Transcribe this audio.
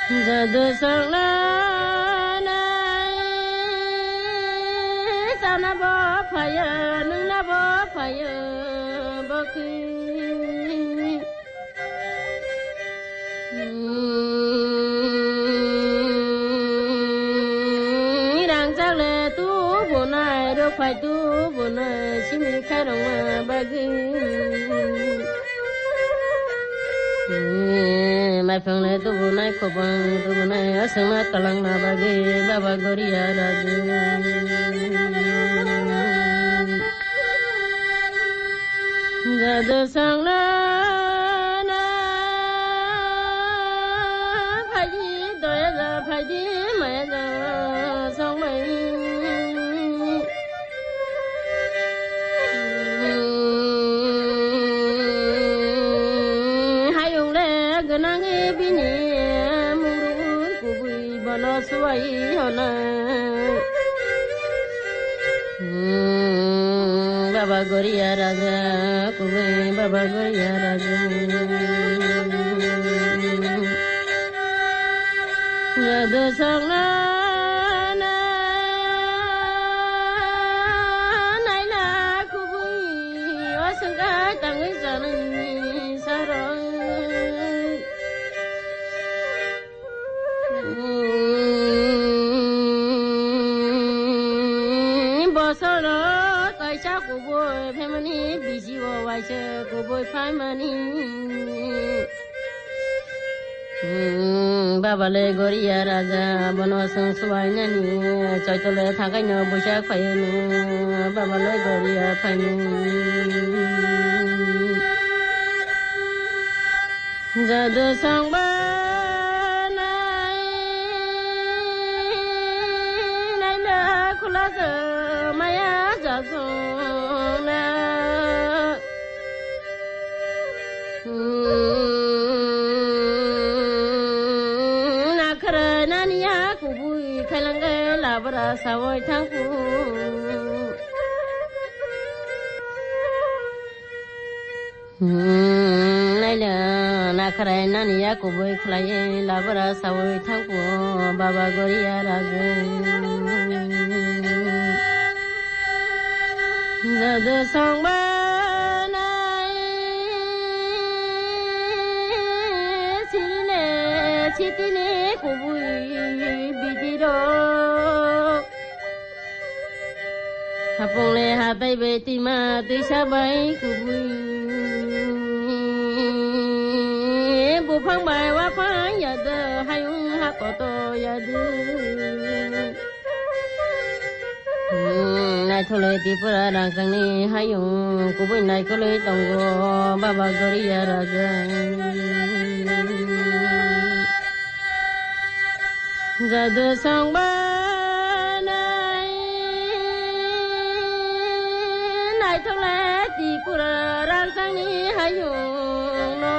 Jadu sang la nay sao na bỏ phải nương na bỏ phải bơ khi đang chắc là tu buồn này đâu phải tu buồn này chỉ mi khai đồng mà bơ khi mai phẳng lệ tu bu nai khổ bằng tu bu nai ở sân na talang na bagi baba goria raju jadu sang la na phai ji doya ja phai ji mai ja song mai suy hona baba goria raja kume baba goria raja jadu sang la na nai la kubui osanga tangai sanai sarang solo kai cha của boy family busy wo wai che của boy family baba le goria raja bano sang suai nani choi to le thang kai no bu cha khai no baba le goria family jadu sang ba nai la khula sa maya jazona nakhra naniya kubui khalange labra sawai thangku naila nakhra naniya kubui khlaye labra sawai thangku baba goria raja jadu sang ba nai sirine chitine kubui bidiro hapong le ha bai be ti ma ti sa bai kubui bu phang bai wa phang ya de hayung ha ko to ya de nai thô lệ ti pura rang sang ni hayung ku bui nai ko le tong go baba goria raja jadu sang ba nai nai thô lệ ti pura rang sang ni hayung no